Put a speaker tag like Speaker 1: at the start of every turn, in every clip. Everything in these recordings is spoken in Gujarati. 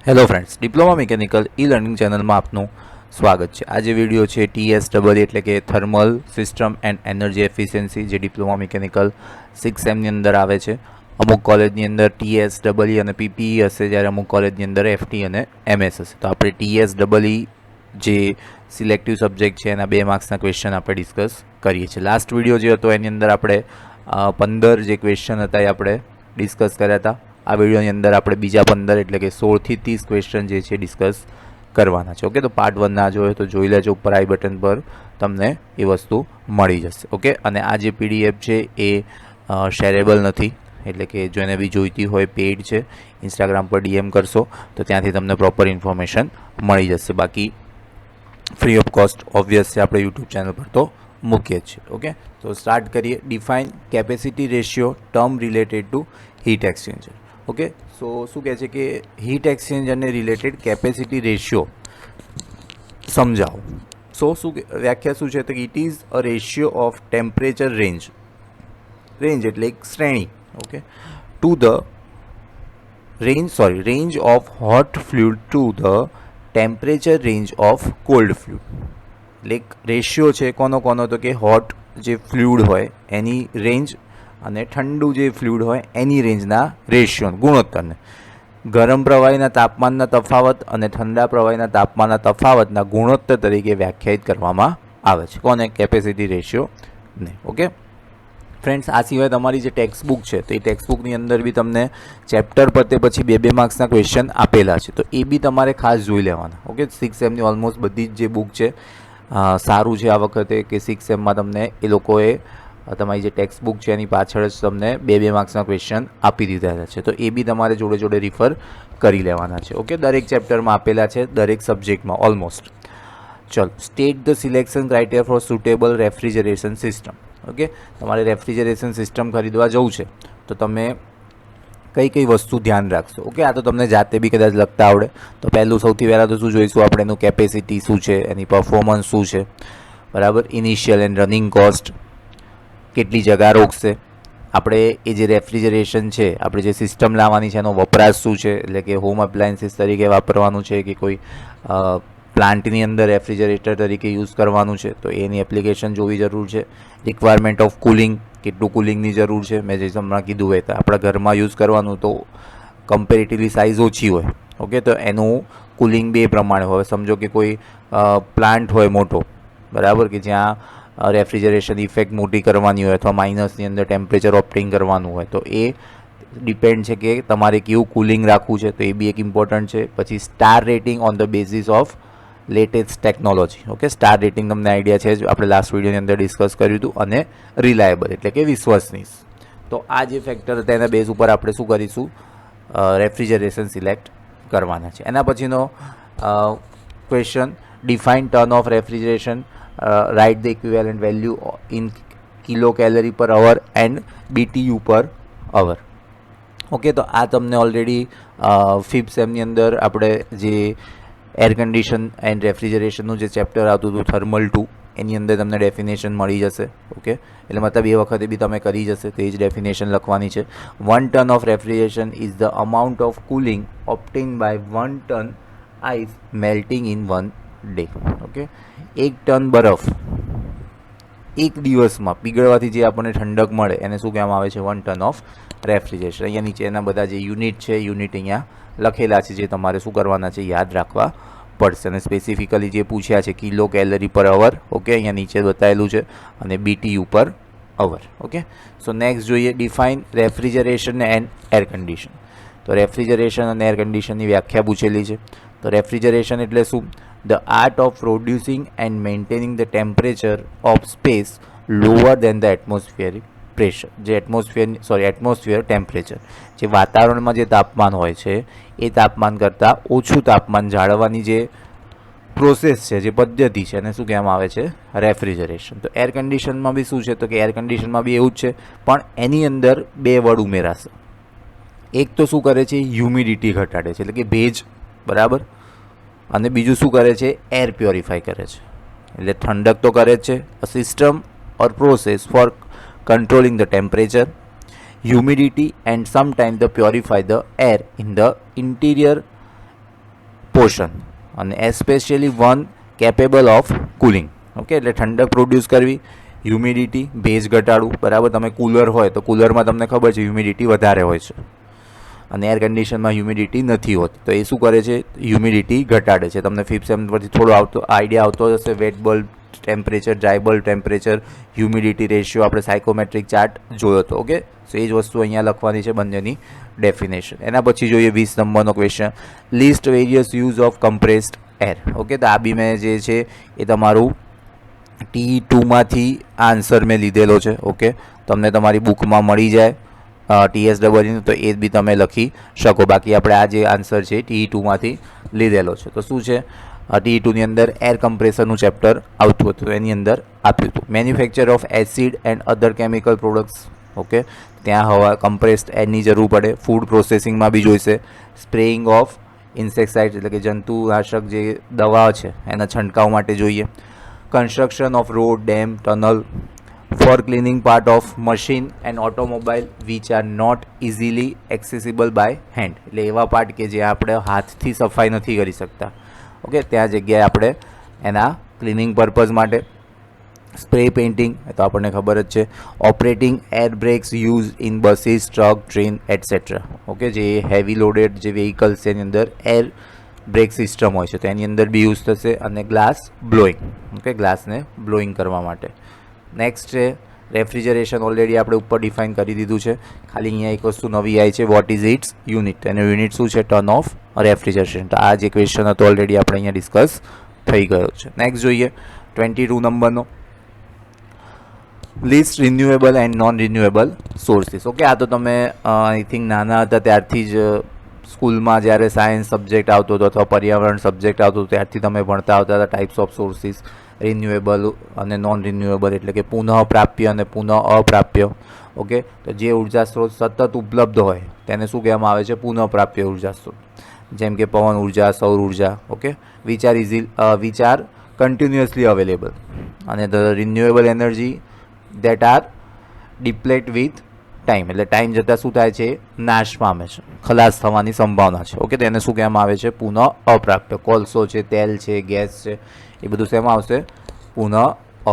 Speaker 1: Hello friends, diploma mechanical e learning ચેનલમાં આપનું સ્વાગત છે. આજે વિડીયો છે TSEE એટલે કે thermal system and energy efficiency, જે ડિપ્લોમા મિકેનિકલ 6 સેમની અંદર આવે છે. અમુક કોલેજની અંદર TSEE અને PPE હશે, જ્યારે અમુક કોલેજની અંદર FT અને MS હશે. તો આપણે TSEE જે સિલેક્ટિવ સબ્જેક્ટ છે એના 2 માર્ક્સના ક્વેશ્ચન આપણે ડિસ્કસ કરીએ છીએ. લાસ્ટ વિડીયો જે હતો એની અંદર આપણે 15 જે ક્વેશ્ચન હતા એ આપણે ડિસ્કસ કર્યા હતા. આ વિડીયોની અંદર આપણે બીજા 15 એટલે કે 16 થી 30 ક્વેશ્ચન જે છે ડિસ્કસ કરવાના છે. ઓકે, તો પાર્ટ 1 ના જોયો તો જોઈ લેજો, ઉપર આઈ બટન પર તમને એ વસ્તુ મળી જશે. ઓકે, અને આ જે PDF છે એ શેરેબલ નથી, એટલે કે જો એને બી જોઈતી હોય પેઇડ છે, ઇન્સ્ટાગ્રામ પર DM કરશો તો ત્યાંથી તમને પ્રોપર ઇન્ફોર્મેશન મળી જશે. બાકી ફ્રી ઓફ કોસ્ટ ઓબ્વિયસ છે, આપણે યુટ્યુબ ચેનલ પર તો મૂકીએ જ છીએ. ઓકે, તો સ્ટાર્ટ કરીએ. Define capacity ratio term related to heat exchanger. Okay, so શું કહે છે કે હીટ એક્સચેન્જરને રિલેટેડ કેપેસિટી રેશિયો સમજાવો. શું વ્યાખ્યા શું છે? તો it is a ratio of temperature range એટલે એક શ્રેણી, okay, to the range of hot fluid to the temperature range of cold fluid. એટલે એક રેશિયો છે કોનો? તો કે હોટ જે ફ્લુઇડ હોય એની રેન્જ અને ઠંડુ જે ફ્લુઇડ હોય એની રેન્જના રેશિયો ગુણોત્તરને ગરમ પ્રવાહીના તાપમાનના તફાવત અને ઠંડા પ્રવાહીના તાપમાનના તફાવતના ગુણોત્તર તરીકે વ્યાખ્યાયિત કરવામાં આવે છે. કોને? કેપેસિટી રેશિયો ને. ઓકે ફ્રેન્ડ્સ, આ સિવાય તમારી જે ટેક્સ્ટ બુક છે તો એ ટેક્સ્ટ બુકની અંદર બી તમને ચેપ્ટર પતે પછી 2 માર્ક્સના ક્વેશ્ચન આપેલા છે, તો એ બી તમારે ખાસ જોઈ લેવાના. ઓકે, 6 સેમની ઓલમોસ્ટ બધી જ જે બુક છે સારું છે આ વખતે કે 6 સેમમાં તમને એ લોકોએ તમારી જે ટેક્સ્ટ બુક છે એની પાછળ જ તમને 2 માર્ક્સના ક્વેશ્ચન આપી દીધા છે, તો એ બી તમારે જોડે જોડે રિફર કરી લેવાના છે. ઓકે, દરેક ચેપ્ટરમાં આપેલા છે, દરેક સબ્જેક્ટમાં ઓલમોસ્ટ. ચલો, state the selection criteria for suitable refrigeration system. Okay, તમારે રેફ્રિજરેશન સિસ્ટમ ખરીદવા જવું છે તો તમે કઈ કઈ વસ્તુ ધ્યાન રાખશો? ઓકે, આ તો તમને જાતે બી કદાચ લખતા આવડે. તો પહેલું સૌથી પહેલાં તો શું જોઈશું આપણે? એનું કેપેસિટી શું છે, એની પરફોર્મન્સ શું છે, બરાબર, ઇનિશિયલ એન્ડ રનિંગ કોસ્ટ, કેટલી જગા રોકશે, આપણે એ જે રેફ્રિજરેશન છે આપણે જે સિસ્ટમ લાવવાની છે એનો વપરાશ શું છે, એટલે કે હોમ એપ્લાયન્સીસ તરીકે વાપરવાનું છે કે કોઈ પ્લાન્ટની અંદર રેફ્રિજરેટર તરીકે યુઝ કરવાનું છે, તો એની એપ્લિકેશન જોવી જરૂર છે. રિક્વાયરમેન્ટ ઓફ કુલિંગ, કેટલું કુલિંગની જરૂર છે. મેં જે હમણાં કીધું હોય તો આપણા ઘરમાં યુઝ કરવાનું તો કમ્પેરેટિવલી સાઇઝ ઓછી હોય. ઓકે, તો એનું કુલિંગ બે પ્રમાણે હોય. સમજો કે કોઈ પ્લાન્ટ હોય મોટો, બરાબર, કે જ્યાં રેફ્રિજરેશન ઇફેક્ટ મોટી કરવાની હોય અથવા માઇનસની અંદર ટેમ્પરેચર ઓપ્ટિંગ કરવાનું હોય, તો એ ડિપેન્ડ છે કે તમારે કેવું કુલિંગ રાખવું છે, તો એ બી એક ઇમ્પોર્ટન્ટ છે. પછી star rating on the basis of latest technology. Okay, star rating તમને આઈડિયા છે જ, આપણે લાસ્ટ વિડીયોની અંદર ડિસ્કસ કર્યું હતું. અને રિલાયબલ એટલે કે વિશ્વસનીય. તો આ જે ફેક્ટર હતા એના બેઝ ઉપર આપણે શું કરીશું? રેફ્રિજરેશન સિલેક્ટ કરવાના છે. એના પછીનો question, define turn off refrigeration, write the equivalent value in kilo calorie પર અવર and BTU per hour. Okay, તો આ તમને ઓલરેડી 5th સેમની અંદર આપણે જે એર કન્ડિશન એન્ડ રેફ્રિજરેશનનું જે ચેપ્ટર આવતું હતું થર્મલ 2, એની અંદર તમને ડેફિનેશન મળી જશે. ઓકે, એટલે મતલબ એ વખતે બી તમે કરી જશે તો એ જ ડેફિનેશન લખવાની છે. 1 ton of refrigeration is the amount of cooling obtained by 1 ton ice melting in 1 day. Okay, 1 ton બરફ એક દિવસમાં પીગળવાથી જે આપણને ઠંડક મળે એને શું કહેવામાં આવે છે? 1 ટન ઓફ રેફ્રિજરેશન. અહીંયા નીચે એના બધા જે યુનિટ છે, યુનિટ અહીંયા લખેલા છે, જે તમારે શું કરવાના છે? યાદ રાખવા પડશે. અને સ્પેસિફિકલી જે પૂછ્યા છે કિલો કેલરી પર અવર, ઓકે, અહીંયા નીચે બતાવેલું છે, અને BTU per hour. Okay, so next જોઈએ, define refrigeration and air condition. તો રેફ્રિજરેશન અને એર કન્ડિશનની વ્યાખ્યા પૂછેલી છે. તો રેફ્રિજરેશન એટલે શું? The art of producing and maintaining the temperature of space lower than the atmospheric pressure. જે એટમોસ્ફિયર ટેમ્પરેચર, જે વાતાવરણમાં જે તાપમાન હોય છે એ તાપમાન કરતાં ઓછું તાપમાન જાળવવાની જે પ્રોસેસ છે, જે પદ્ધતિ છે, એને શું કહેવામાં આવે છે? રેફ્રિજરેશન. તો એર કન્ડિશનમાં બી શું છે? તો કે એર કન્ડિશનમાં બી એવું જ છે, પણ એની અંદર 2 વર્ડ ઉમેરાશે. એક તો શું કરે છે? હ્યુમિડિટી ઘટાડે છે, એટલે કે ભેજ, બરાબર, અને બીજું શું કરે છે? એર પ્યોરિફાય કરે છે. એટલે ઠંડક તો કરે જ છે. A system or process for controlling the temperature, humidity and sometimes the purify the air in the interior portion અને especially one capable of cooling. Okay, એટલે ઠંડક પ્રોડ્યુસ કરવી, હ્યુમિડિટી ભેજ ઘટાડવું. બરાબર, તમે કુલર હોય તો કુલરમાં તમને ખબર છે હ્યુમિડિટી વધારે હોય છે અને એર કન્ડિશનમાં હ્યુમિડિટી નથી હોતી, તો એ શું કરે છે, હ્યુમિડિટી ઘટાડે છે. તમને ફિફ્થ સેમ પરથી થોડો આઈડિયા આવતો હશે. Wet bulb temperature, dry bulb temperature, humidity ratio આપણે સાયકોમેટ્રિક ચાર્ટ જોયો હતો. ઓકે, સો એ જ વસ્તુ અહીંયા લખવાની છે, બંનેની ડેફિનેશન. એના પછી જોઈએ 20 નંબરનો question, list various use of compressed air. Okay, તો આ બી મેં જે છે એ તમારું T2માંથી આન્સર મેં લીધેલો છે. ઓકે, તમને તમારી બુકમાં મળી જાય TSW, તો એ બી તમે લખી શકો. બાકી આપણે આ જે આન્સર છે T2માંથી લીધેલો છે. તો શું છે, T2ની અંદર એર કમ્પ્રેસરનું ચેપ્ટર આવતું હતું, તો એની અંદર આપ્યું હતું manufacture of acid and other chemical products. Okay, ત્યાં હવા કમ્પ્રેસ્ડ એરની જરૂર પડે. ફૂડ પ્રોસેસિંગમાં બી જોઈશે. સ્પ્રેઇંગ ઓફ ઇન્સેક્ટિસાઇડ એટલે કે જંતુનાશક જે દવા છે એના છંટકાવ માટે જોઈએ. Construction off road, dam, tunnel, for cleaning part of machine and automobile which are not easily accessible by hand. એટલે એવા પાર્ટ કે જે આપણે હાથથી સફાઈ નથી કરી શકતા. ઓકે, ત્યાં જગ્યાએ આપણે એના ક્લિનિંગ પર્પઝ માટે. સ્પ્રે પેઇન્ટિંગ તો આપણને ખબર જ છે. Operating air brakes use in buses, truck, train etcetera. Okay, જે હેવી લોડેડ જે વ્હીકલ્સ છે એની અંદર એર બ્રેક સિસ્ટમ હોય છે તો એની અંદર બી યુઝ થશે. અને ગ્લાસ બ્લોઈંગ. ઓકે, ગ્લાસને બ્લોઈંગ કરવા માટે. નેક્સ્ટ છે રેફ્રિજરેશન. ઓલરેડી આપણે ઉપર ડિફાઇન કરી દીધું છે. ખાલી અહીંયા એક વસ્તુ નવી આવી છે, વોટ ઇઝ ઇટ્સ યુનિટ. એનું યુનિટ શું છે, ટર્ન ઓફ રેફ્રિજરેશન. તો આ જે ક્વેશ્ચન હતો ઓલરેડી આપણે અહીંયા ડિસ્કસ થઈ ગયો છે. નેક્સ્ટ જોઈએ 22 નંબરનો, list renewable and non renewable sources. Okay, આ તો તમે આઈ થિંક નાના હતા ત્યારથી જ સ્કૂલમાં જ્યારે સાયન્સ સબ્જેક્ટ આવતો હતો અથવા પર્યાવરણ સબ્જેક્ટ આવતો હતો ત્યારથી તમે ભણતા આવતા હતા ટાઈપ્સ ઓફ સોર્સિસ. રિન્યુએબલ અને નોન રિન્યુએબલ એટલે કે પુનઃ પ્રાપ્ય અને પુનઃ અપ્રાપ્ય. ઓકે, તો જે ઉર્જા સ્ત્રોત સતત ઉપલબ્ધ હોય તેને શું કહેવામાં આવે છે, પુનઃ પ્રાપ્ય ઉર્જા સ્ત્રોત. જેમ કે પવન ઉર્જા, સૌર ઉર્જા. Okay, which are continuously available. અને the renewable energy that are deplete with time, એટલે ટાઈમ જતાં શું થાય છે, નાશ પામે છે, ખલાસ થવાની સંભાવના છે. ઓકે, તેને શું કહેવામાં આવે છે, પુનઃ અપ્રાપ્ય. કોલસો છે, તેલ છે, ગેસ છે, એ બધું શેમાં આવશે, પુનઃ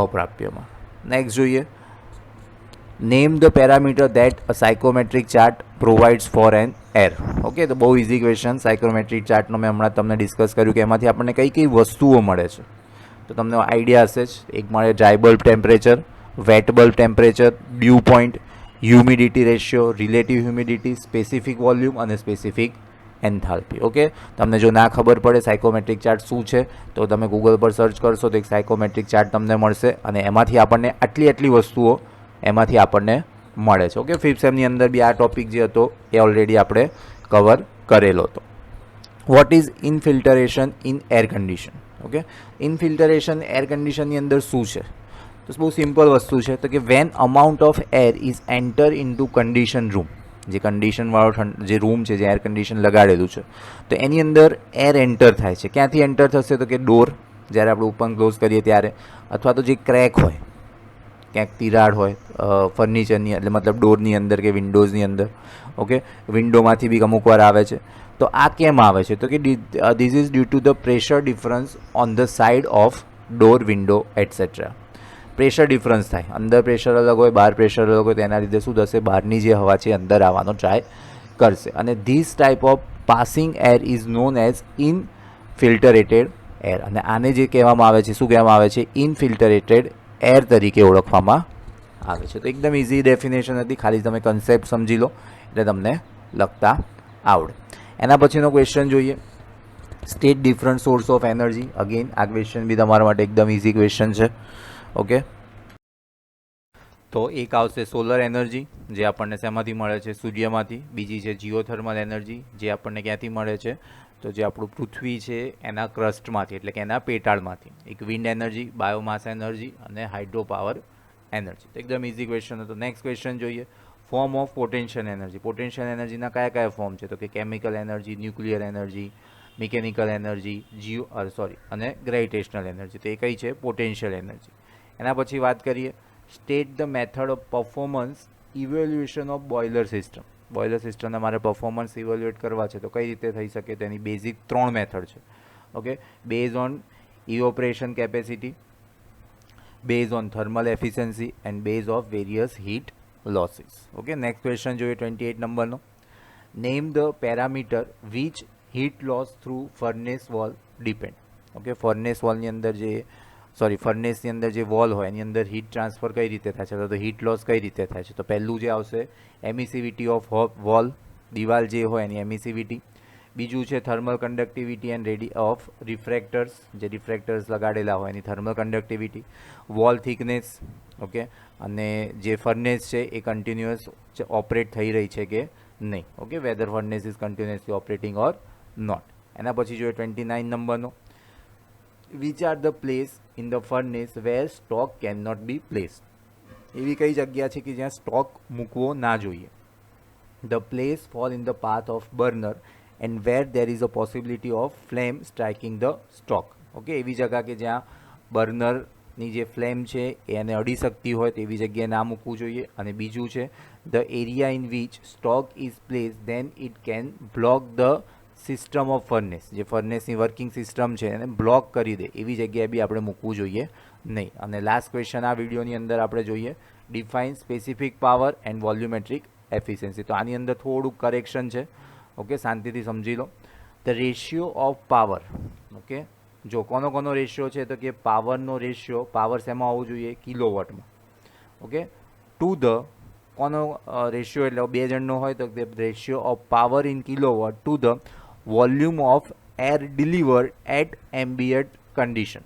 Speaker 1: અપ્રાપ્યમાં. નેક્સ્ટ જોઈએ, name the parameter that a psychometric chart provides for an air. Okay, તો બહુ ઇઝી ક્વેશ્ચન. સાયકોમેટ્રિક ચાર્ટનો મેં હમણાં તમને ડિસ્કસ કર્યું કે એમાંથી આપણને કઈ કઈ વસ્તુઓ મળે છે, તો તમને આઈડિયા હશે જ. એક મળે dry bulb temperature, wet bulb temperature, dew point, humidity ratio, relative humidity, specific volume અને સ્પેસિફિક એન્થાલ્પી. ઓકે, તમને જો ના ખબર પડે સાયકોમેટ્રિક ચાર્ટ શું છે તો તમે ગૂગલ પર સર્ચ કરશો તો એક સાયકોમેટ્રિક ચાર્ટ તમને મળશે અને એમાંથી આપણને આટલી વસ્તુઓ એમાંથી આપણને મળે છે. ઓકે, ફિફ્થ સેમની અંદર બી આ ટોપિક જે હતો એ ઓલરેડી આપણે કવર કરેલો હતો. What is infiltration in air condition. Okay, infiltration air કન્ડિશનની અંદર શું છે, તો બહુ સિમ્પલ વસ્તુ છે. તો કે when amount of air is enter into condition room, જે કન્ડિશનવાળો જે રૂમ છે જે એર કન્ડિશન લગાડેલું છે તો એની અંદર એર એન્ટર થાય છે. ક્યાંથી એન્ટર થશે, તો કે ડોર જ્યારે આપણે ઓપન ક્લોઝ કરીએ ત્યારે, અથવા તો જે ક્રેક હોય, ક્યાંક તિરાડ હોય ફર્નિચરની, એટલે મતલબ ડોરની અંદર કે વિન્ડોઝની અંદર. ઓકે, વિન્ડોમાંથી બી અમુક વાર આવે છે. તો આ કેમ આવે છે, તો કે this is due to the pressure difference on the side of door, window etcetera. Pressure difference થાય, અંદર પ્રેશર અલગ હોય, બહાર પ્રેશર અલગ હોય, તેના લીધે શું થશે, બહારની જે હવા છે અંદર આવવાનો ટ્રાય કરશે. અને this type of passing air is known as infiltrated air. અને આને જે કહેવામાં આવે છે, શું કહેવામાં આવે છે, ઇનફિલ્ટરેટેડ એર તરીકે ઓળખવામાં આવે છે. તો એકદમ ઇઝી ડેફિનેશન હતી, ખાલી તમે કન્સેપ્ટ સમજી લો એટલે તમને લખતા આવડે. એના પછીનો ક્વેશ્ચન જોઈએ, state different source of energy. Again આ ક્વેશ્ચન બી તમારા માટે એકદમ ઇઝી ક્વેશ્ચન છે. ઓકે, તો એક આવશે સોલર એનર્જી જે આપણને શેમાંથી મળે છે, સૂર્યમાંથી. બીજી છે જીઓથર્મલ એનર્જી જે આપણને ક્યાંથી મળે છે, તો જે આપણું પૃથ્વી છે એના ક્રસ્ટમાંથી એટલે કે એના પેટાળમાંથી. એક વિન્ડ એનર્જી, બાયોમાસ એનર્જી અને હાઇડ્રો પાવર એનર્જી. તો એકદમ ઇઝી ક્વેશ્ચન હતો. નેક્સ્ટ ક્વેશ્ચન જોઈએ, form of potential energy. Potential એનર્જીના કયા ફોર્મ છે, તો કે chemical energy, nuclear energy, mechanical energy, અને ગ્રેવિટેશનલ એનર્જી. તો એ કઈ છે, પોટેન્શિયલ એનર્જી. એના પછી વાત કરીએ, state the method of performance evaluation of boiler system. Boiler સિસ્ટમને મારે પરફોર્મન્સ ઇવેલ્યુએટ કરવા છે તો કઈ રીતે થઈ શકે, તેની બેઝિક 3 મેથડ છે. Okay, based on evaporation capacity, based on thermal efficiency and based of various heat losses. Okay, next question જોઈએ 28 નંબરનો. Name the parameter which heat loss through furnace wall depend. Okay, furnace વોલની અંદર ફર્નેસની અંદર જે વોલ હોય એની અંદર હીટ ટ્રાન્સફર કઈ રીતે થાય છે, તો હીટ લોસ કઈ રીતે થાય છે. તો પહેલું જે આવશે એમિસિવિટી ઓફ વોલ, દિવાલ જે હોય એની એમિસિવિટી. બીજું છે thermal conductivity and ready of refractors, જે રિફ્રેક્ટર્સ લગાડેલા હોય એની thermal conductivity. Wall thickness. Okay, અને જે ફર્નેસ છે એ કન્ટિન્યુઅસ ઓપરેટ થઈ રહી છે કે નહીં. Okay, whether furnace is continuously operating or not. એના પછી જોઈએ 29 નંબરનો. Which are the place in the furnace where stock can not be place. એવી કઈ જગ્યા છે કે જ્યાં સ્ટોક મૂકવો ના જોઈએ. The place fall in the path of burner and where there is a possibility of flame striking the stock. Okay, એવી જગ્યા કે જ્યાં બર્નરની જે ફ્લેમ છે એને અડી શકતી હોય તેવી જગ્યાએ ના મૂકવું જોઈએ. અને બીજું છે the area in which stock is place then it can block the system of furnace. જે ફર્નેસની વર્કિંગ સિસ્ટમ છે એને બ્લોક કરી દે એવી જગ્યાએ બી આપણે મૂકવું જોઈએ નહીં. અને લાસ્ટ ક્વેશ્ચન આ વિડીયોની અંદર આપણે જોઈએ define specific power and volumetric efficiency. તો આની અંદર થોડુંક કરેક્શન છે. ઓકે, શાંતિથી સમજી લો. The ratio of power. Okay, જો કોનો રેશિયો છે તો કે પાવરનો રેશિયો, પાવર શેમાં હોવું જોઈએ, કિલોવોટમાં. ઓકે, ટુ ધ કોનો રેશિયો એટલે બે જણનો હોય તો ratio of power in kilowatt to the volume of air delivered at ambient condition.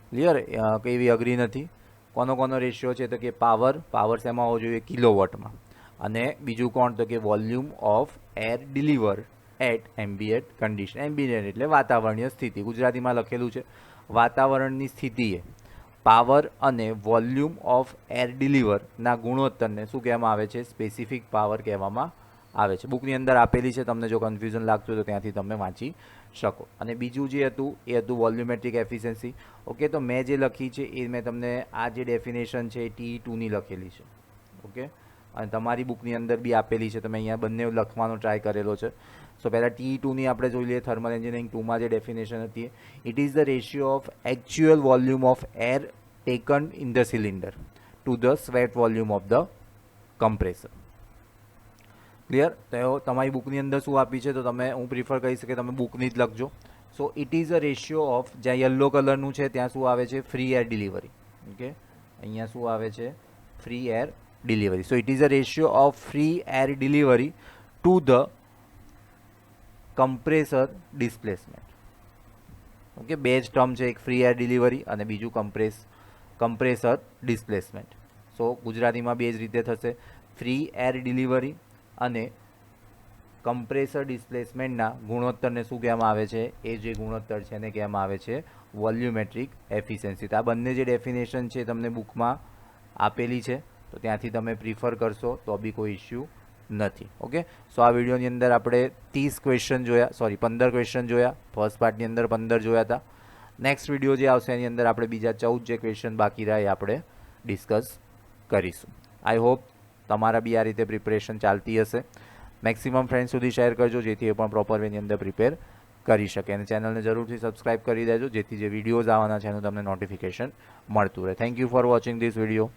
Speaker 1: Clear? કઈ અઘરી નથી. કોનો રેશિયો છે તો કે પાવર શેમાં હોવો જોઈએ, કિલોવોટમાં. અને બીજું કોણ તો કે volume of air deliver at ambient condition. Ambient એટલે વાતાવરણીય સ્થિતિ. ગુજરાતીમાં લખેલું છે વાતાવરણની સ્થિતિએ પાવર અને વોલ્યુમ ઓફ એર ડિલિવરના ગુણોત્તરને શું કહેવામાં આવે છે, સ્પેસિફિક પાવર કહેવામાં આવે છે. બુકની અંદર આપેલી છે, તમને જો કન્ફ્યુઝન લાગતું તો ત્યાંથી તમે વાંચી શકો. અને બીજું જે હતું એ હતું વોલ્યુમેટ્રિક એફિશિયન્સી. ઓકે, તો મેં જે લખી છે એ મેં તમને આ જે ડેફિનેશન છે એ T2ની લખેલી છે. ઓકે, અને તમારી બુકની અંદર બી આપેલી છે, તમે અહીંયા બંને લખવાનો ટ્રાય કરેલો છે. સો પહેલાં T2ની આપણે જોઈ લઈએ. થર્મલ એન્જિનિયરિંગ 2માં જે ડેફિનેશન હતી, it is the ratio of actual volume of air taken in the cylinder to the sweat volume of the compressor. Clear? તો તમારી બુકની અંદર શું આપી છે તો હું પ્રિફર કહીશ કે તમે બુકની જ લખજો. So it is a ratio of, જ્યાં યલો કલરનું છે ત્યાં શું આવે છે, ફ્રી એર ડિલિવરી. ઓકે, અહીંયા શું આવે છે, free air delivery. So it is a ratio of free air delivery to the compressor displacement. Okay, બે જ ટર્મ છે, એક ફ્રી એર ડિલિવરી અને બીજું કમ્પ્રેસર ડિસ્પ્લેસમેન્ટ. સો ગુજરાતીમાં બે જ રીતે થશે, ફ્રી એર ડિલિવરી અને કમ્પ્રેસર ડિસ્પ્લેસમેન્ટના ગુણોત્તરને શું કહેવામાં આવે છે, એ જે ગુણોત્તર છે એને કહેવામાં આવે છે વોલ્યુમેટ્રિક એફિશિયન્સી. તો આ બંને જે ડેફિનેશન છે તમને બુકમાં આપેલી છે, તો ત્યાંથી તમે પ્રિફર કરશો તો બી કોઈ ઇશ્યુ નથી. ઓકે, સો આ વિડીયોની અંદર આપણે 30 ક્વેશ્ચન જોયા, 15 ક્વેશ્ચન જોયા. ફર્સ્ટ પાર્ટની અંદર 15 જોયા હતા. નેક્સ્ટ વિડીયો જે આવશે એની અંદર આપણે બીજા 14 જે ક્વેશ્ચન બાકી રહ્યા એ આપણે ડિસ્કસ કરીશું. આઈ હોપ તમારા બી આ રીતે પ્રિપરેશન ચાલતી હશે. મેક્સિમમ ફ્રેન્ડ સુધી શેર કરજો જેથી એ પણ પ્રોપર વેની અંદર પ્રિપેર કરી શકે. અને ચેનલને જરૂરથી સબસ્ક્રાઇબ કરી દેજો જેથી જે વિડીયોઝ આવવાના છે એનું તમને નોટિફિકેશન મળતું રહે. Thank you for watching this video.